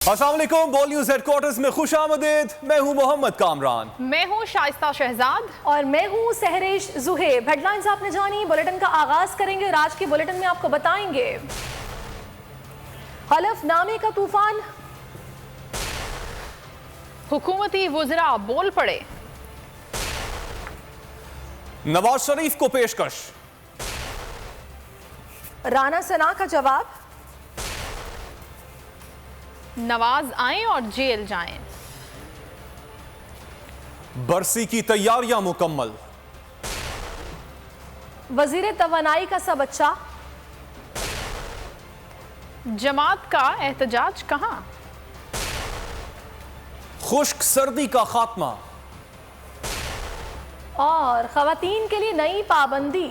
अस्सलाम वालेकुम, बोल न्यूज हेडक्वार्टर्स में खुश आमदीद। मैं हूं मोहम्मद कामरान। मैं हूं शाइस्ता शहजाद और मैं हूं सहरेश जुहेब। हेडलाइंस आपने जानी, बुलेटिन का आगाज करेंगे और आज के बुलेटिन में आपको बताएंगे हलफनामे का तूफान, हुकूमती वुज़रा बोल पड़े, नवाज शरीफ को पेशकश, राना सना का जवाब, नवाज आए और जेल जाएं, बरसी की तैयारियां मुकम्मल, वजीर तवानाई का सब अच्छा, जमात का एहतजाज कहां, खुश्क सर्दी का खात्मा और खवातीन के लिए नई पाबंदी।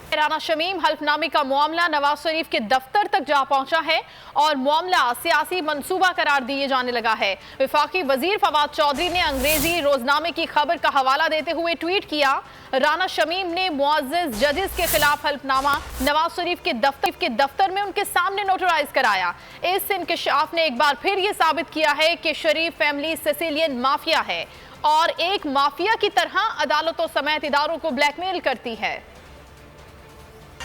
राना शमीम हल्फनामे का मामला नवाज शरीफ के दफ्तर तक जा पहुंचा है और मामला सियासी मंसूबा करार दिए जाने लगा है। वफाकी वजीर फवाद चौधरी ने अंग्रेजी रोजनामे की खबर का हवाला देते हुए ट्वीट किया, राना शमीम ने मुअज़्ज़िज़ जजेस के खिलाफ हल्फनामा नवाज शरीफ के दफ्तर में उनके सामने नोटराइज कराया। इस इंकशाफ ने एक बार फिर ये साबित किया है कि शरीफ फैमिली सिसिलियन माफिया है और एक माफिया की तरह अदालतों समेत इदारों को ब्लैकमेल करती है।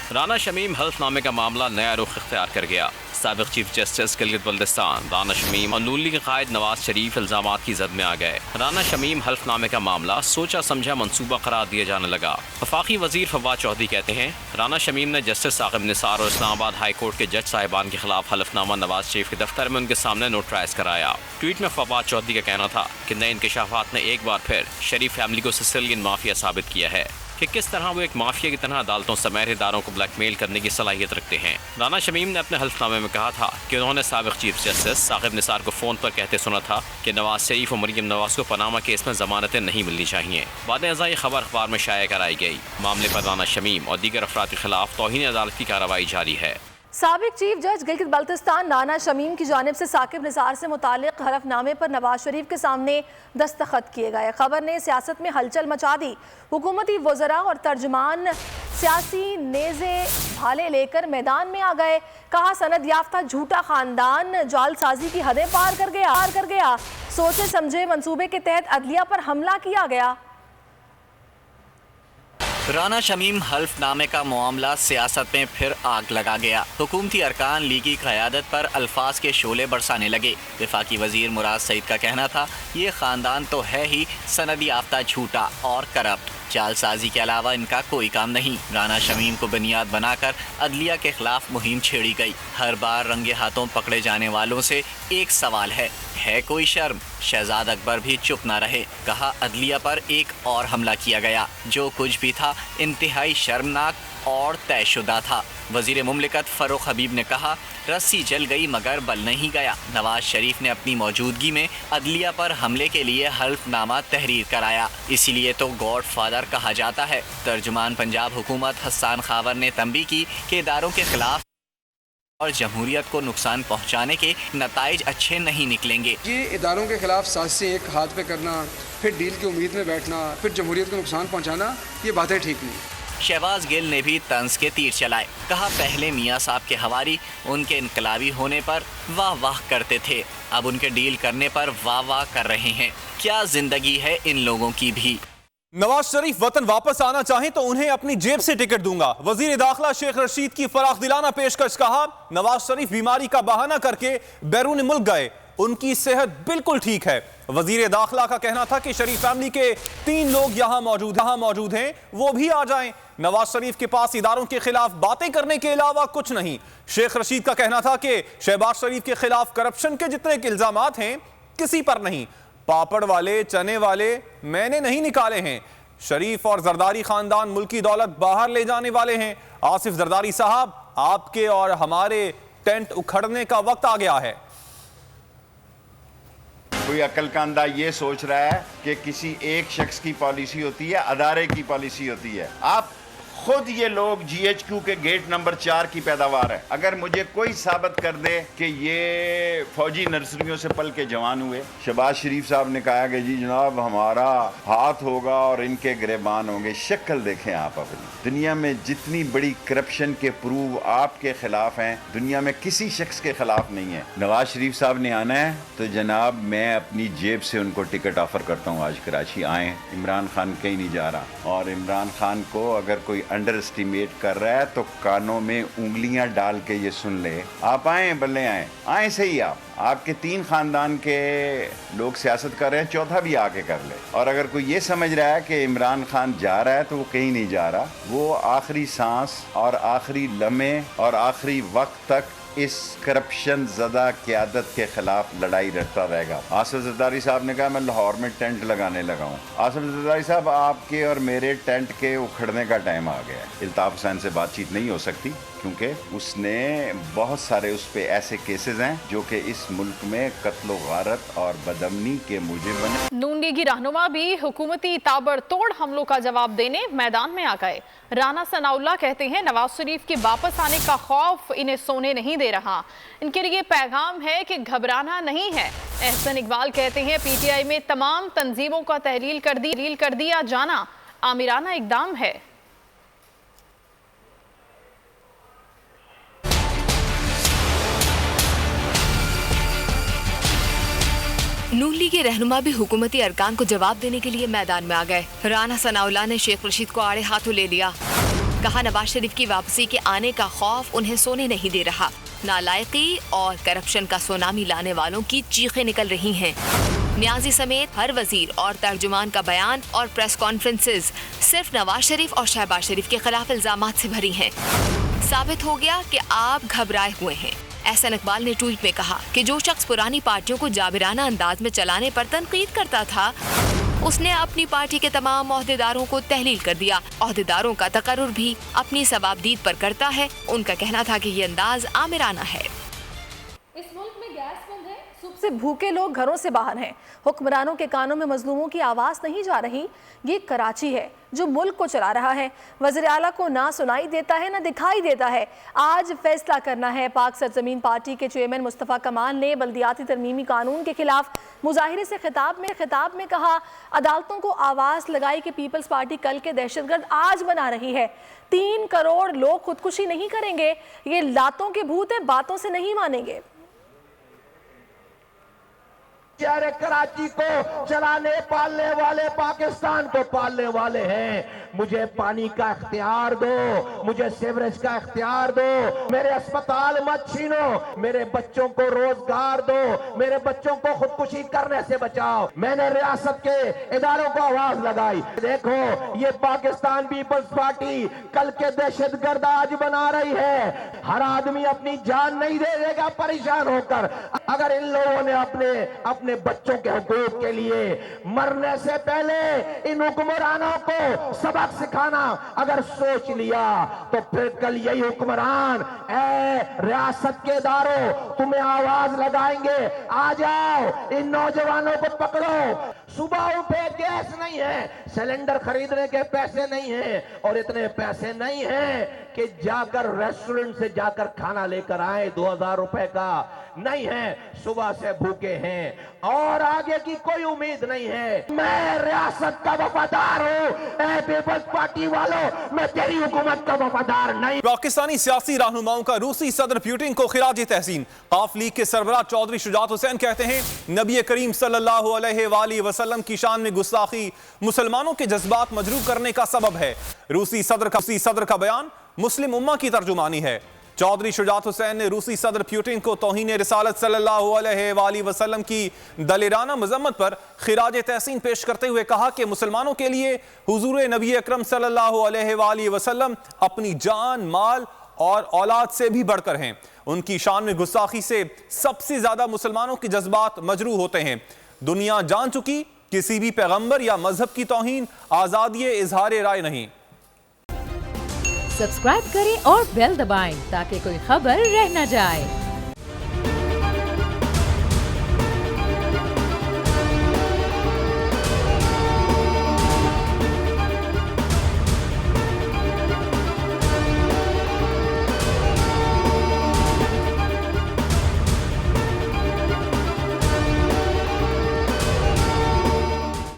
राना शमीम हल्फनामे का मामला नया रुख इख्तियार कर गया। साबिक चीफ जस्टिस गिलगित बल्तिस्तान राना शमीम और नून लीग के कायद नवाज शरीफ इल्जामात की जद में आ गए। राना शमीम हल्फनामे का मामला सोचा समझा मंसूबा करार दिया जाने लगा। वफाकी वजीर फवाद चौधरी कहते हैं, राना शमीम ने जस्टिस साकिब निसार और इस्लामाबाद हाई कोर्ट के जज साहिबान के खिलाफ हल्फनामा नवाज शरीफ के दफ्तर में उनके सामने नोटराइज कराया। ट्वीट में फवाद चौधरी का कहना था कि नए इंकशाफात ने एक बार फिर शरीफ फैमिली को सिसिलियन माफिया साबित किया है कि किस तरह वो एक माफिया की तरह अदालतों समेत इदारों को ब्लैकमेल करने की सलाहियत रखते हैं। राना शमीम ने अपने हल्फनामे में कहा था कि उन्होंने साबिक चीफ जस्टिस साकिब निसार को फ़ोन पर कहते सुना था कि नवाज शरीफ और मरियम नवाज को पनामा केस में ज़मानतें नहीं मिलनी चाहिए। बाद अज़ा ये खबर अखबार में शाया कराई गई। मामले पर राना शमीम और दीगर अफराद के खिलाफ तौहीन अदालत की कार्रवाई जारी है। साबिक चीफ जज गिलगित बल्तिस्तान राना शमीम की जानिब से साकिब निसार से मुतालिक हलफनामे पर नवाज शरीफ के सामने दस्तखत किए गए। खबर ने सियासत में हलचल मचा दी। हुकूमती वज़रा और तर्जुमान सियासी नेज़े भाले लेकर मैदान में आ गए। कहा, सनद याफ्ता झूठा खानदान जालसाजी की हदें पार कर गया। सोचे समझे मंसूबे के तहत अदलिया पर हमला किया गया। राना शमीम हल्फनामे का मामला सियासत में फिर आग लगा गया। हुकूमती अरकान लीगी क़यादत पर अल्फाज के शोले बरसाने लगे। वफाकी वजीर मुराद सईद का कहना था, ये ख़ानदान तो है ही सनद याफ्ता झूठा और करप्ट, जालसाजी के अलावा इनका कोई काम नहीं। राना शमीम को बुनियाद बनाकर अदलिया के खिलाफ मुहिम छेड़ी गई। हर बार रंगे हाथों पकड़े जाने वालों से एक सवाल है कोई शर्म? शहजाद अकबर भी चुप ना रहे। कहा, अदलिया पर एक और हमला किया गया, जो कुछ भी था इंतहाई शर्मनाक और तयशुदा था। वजीर मुमलिकत फ़ारूक हबीब ने कहा, रस्सी जल गई मगर बल नहीं गया। नवाज शरीफ ने अपनी मौजूदगी में अदलिया पर हमले के लिए हल्फनामा तहरीर कराया, इसीलिए तो गॉड फादर कहा जाता है। तर्जुमान पंजाब हुकूमत हसन खावर ने तंबी की कि इदारों के खिलाफ और जमहूरियत को नुकसान पहुँचाने के नताइज अच्छे नहीं निकलेंगे। ये इदारों के खिलाफ साजिशें एक हाथ पे करना, फिर डील की उम्मीद में बैठना, फिर जमहूरियत को नुकसान पहुँचाना, ये बातें ठीक नहीं। शहबाज गिल ने भी तंज के तीर चलाए। कहा, पहले मियाँ साहब के हवारी उनके इनकलाबी होने पर वाह वाह करते थे, अब उनके डील करने पर वाह वाह कर रहे हैं। क्या जिंदगी है इन लोगों की भी। नवाज शरीफ वतन वापस आना चाहें तो उन्हें अपनी जेब से टिकट दूंगा। वजीर दाखिला शेख रशीद की फराख दिलाना पेशकश। कहा, नवाज शरीफ बीमारी का बहाना करके बैरून मुल्क गए, उनकी सेहत बिल्कुल ठीक है। वजीर दाखिला का कहना था कि शरीफ फैमिली के 3 लोग यहां मौजूद हैं, वो भी आ जाएं। नवाज शरीफ के पास इदारों के खिलाफ बातें करने के अलावा कुछ नहीं। शेख रशीद का कहना था कि शहबाज शरीफ के खिलाफ करप्शन के जितने इल्जामात हैं किसी पर नहीं, पापड़ वाले चने वाले मैंने नहीं निकाले हैं। शरीफ और जरदारी खानदान मुल्की दौलत बाहर ले जाने वाले हैं। आसिफ जरदारी साहब, आपके और हमारे टेंट उखड़ने का वक्त आ गया है। कोई अक्लकांदा ये सोच रहा है कि किसी एक शख्स की पॉलिसी होती है, अदारे की पॉलिसी होती है। आप खुद ये लोग GHQ के गेट नंबर 4 की पैदावार है। अगर मुझे कोई साबित कर दे कि ये फौजी नर्सरियों से पल के जवान हुए। शहबाज शरीफ साहब ने कहा कि जी जनाब हमारा हाथ होगा और इनके गिरबान होंगे। शक्ल देखें आप अपनी। दुनिया में जितनी बड़ी करप्शन के प्रूव आपके खिलाफ हैं, दुनिया में किसी शख्स के खिलाफ नहीं है। नवाज शरीफ साहब ने आना है तो जनाब मैं अपनी जेब से उनको टिकट ऑफर करता हूँ, आज कराची आए। इमरान खान कहीं नहीं जा रहा, और इमरान खान को अगर कोई अंडर एस्टिमेट कर रहा है तो कानों में उंगलियां डाल के ये सुन ले। आप आए, बल्ले आए सही। आपके 3 खानदान के लोग सियासत कर रहे हैं, चौथा भी आके कर ले। और अगर कोई ये समझ रहा है कि इमरान खान जा रहा है तो वो कहीं नहीं जा रहा। वो आखिरी सांस और आखिरी लम्हे और आखिरी वक्त तक इस करप्शन ज़दा क़यादत के खिलाफ लड़ाई लड़ता रहेगा। आसिफ ज़रदारी साहब ने कहा मैं लाहौर में टेंट लगाने लगा हूँ। आसिफ ज़रदारी साहब, आपके और मेरे टेंट के उखड़ने का टाइम आ गया है। इल्ताफ़ हुसैन से बातचीत नहीं हो सकती क्योंकि उसने बहुत सारे उस पे ऐसे केसेस हैं जो कि इस मुल्क में कत्ल गारत और बदअमनी के मुजिब बने। नून लीगी रहनुमा भी हुकूमती ताबड़तोड़ हमलों का जवाब देने मैदान में आ गए। राना सनाउल्लाह कहते हैं नवाज शरीफ के वापस आने का खौफ इन्हें सोने नहीं दे रहा। इनके लिए पैगाम है कि घबराना नहीं है। एहसन इकबाल कहते हैं PTI में तमाम तंजीमों का तहलील कर दिया जाना आमिराना इकदाम है। नून लीग के रहनुमा भी हुकूमती अरकान को जवाब देने के लिए मैदान में आ गए। राना सनाउल्लाह ने शेख रशीद को आड़े हाथों ले लिया। कहा नवाज शरीफ की वापसी के आने का खौफ उन्हें सोने नहीं दे रहा। नालायकी और करप्शन का सुनामी लाने वालों की चीखें निकल रही हैं। न्याजी समेत हर वजीर और तर्जुमान का बयान और प्रेस कॉन्फ्रेंसेस सिर्फ नवाज शरीफ और शहबाज शरीफ के खिलाफ इल्जामात से भरी हैं। साबित हो गया कि आप घबराए हुए हैं। एहसन इकबाल ने ट्वीट में कहा कि जो शख्स पुरानी पार्टियों को जाबिराना अंदाज में चलाने पर तनकीद करता था, उसने अपनी पार्टी के तमाम ओहदेदारों को तहलील कर दिया। ओहदेदारों का तकर्रुर भी अपनी सवाबदीद पर करता है। उनका कहना था कि ये अंदाज आमिराना है। इस मुल्क में गैस बंद है, सुबह से भूखे लोग घरों से बाहर हैं। हुक्मरानों के कानों में मजलूमों की आवाज़ नहीं जा रही। ये कराची है जो मुल्क को चला रहा है। वज़ीर आला को ना सुनाई देता है ना दिखाई देता है। आज फैसला करना है। पाक सरजमीन पार्टी के चेयरमैन मुस्तफ़ा कमाल ने बल्दियाती तरमीमी कानून के खिलाफ मुजाहिरे से खिताब में कहा, अदालतों को आवाज़ लगाई कि पीपल्स पार्टी कल के दहशतगर्द आज बना रही है। 3 करोड़ लोग खुदकुशी नहीं करेंगे। ये लातों के भूत है, बातों से नहीं मानेंगे। यार कराची को चलाने पालने वाले पाकिस्तान को पालने वाले हैं। मुझे पानी का इख्तियार दो, मुझे सीवरेज का इख्तियार दो, मेरे अस्पताल मत छीनो, मेरे बच्चों को रोजगार दो, मेरे बच्चों को खुदकुशी करने से बचाओ। मैंने रियासत के इदारों को आवाज लगाई। देखो ये पाकिस्तान पीपल्स पार्टी कल के दहशतगर्द आज बना रही है। हर आदमी अपनी जान नहीं दे देगा परेशान होकर। अगर इन लोगों ने अपने बच्चों के हुकूक के लिए मरने से पहले इन हुक्मरानों को सबक सिखाना अगर सोच लिया तो फिर कल यही हुक्मरान रियासत के इदारों तुम्हें आवाज लगाएंगे। आ जाओ, इन नौजवानों को पकड़ो। सुबह उठे गैस नहीं है, सिलेंडर खरीदने के पैसे नहीं है, और इतने पैसे नहीं है कि जाकर रेस्टोरेंट से जाकर खाना लेकर आए। 2000 रुपए का नहीं है। सुबह से भूखे हैं और आगे की कोई उम्मीद नहीं है। मैं रियासत का वफादार हूँ। पीपल्स पार्टी वालों, मैं तेरी हुकूमत का वफादार नहीं। पाकिस्तानी सियासी रहनुमाओं का रूसी सदर पुतिन को खिराज तहसीन। काफ लीग के सरबराह चौधरी शुजात हुसैन कहते हैं नबी करीम सल्लल्लाहु अलैहि वसल्लम की शान में गुस्ताखी मुसलमानों के जज्बात मजरूह करने का सबब है। रूसी सदर का बयान मुस्लिम उम्मा की तर्जुमानी है। चौधरी शुजात हुसैन ने रूसी सदर पुतिन को तौहीन रिसालत सल्लल्लाहु अलैहि वसल्लम की दलेराना मजम्मत पर खिराज तहसीन पेश करते हुए कहा कि मुसलमानों के लिए हुजूर नबी अकरम सल्लल्लाहु अलैहि वसल्लम अपनी जान, माल और औलाद से भी बढ़कर हैं। उनकी शान में गुस्ताखी से सबसे ज्यादा मुसलमानों के जज्बात मजरूह होते हैं। दुनिया जान चुकी किसी भी पैगंबर या मजहब की तौहीन आजादी इजहार राय नहीं। सब्सक्राइब करें और बेल दबाएं ताकि कोई खबर रह न जाए।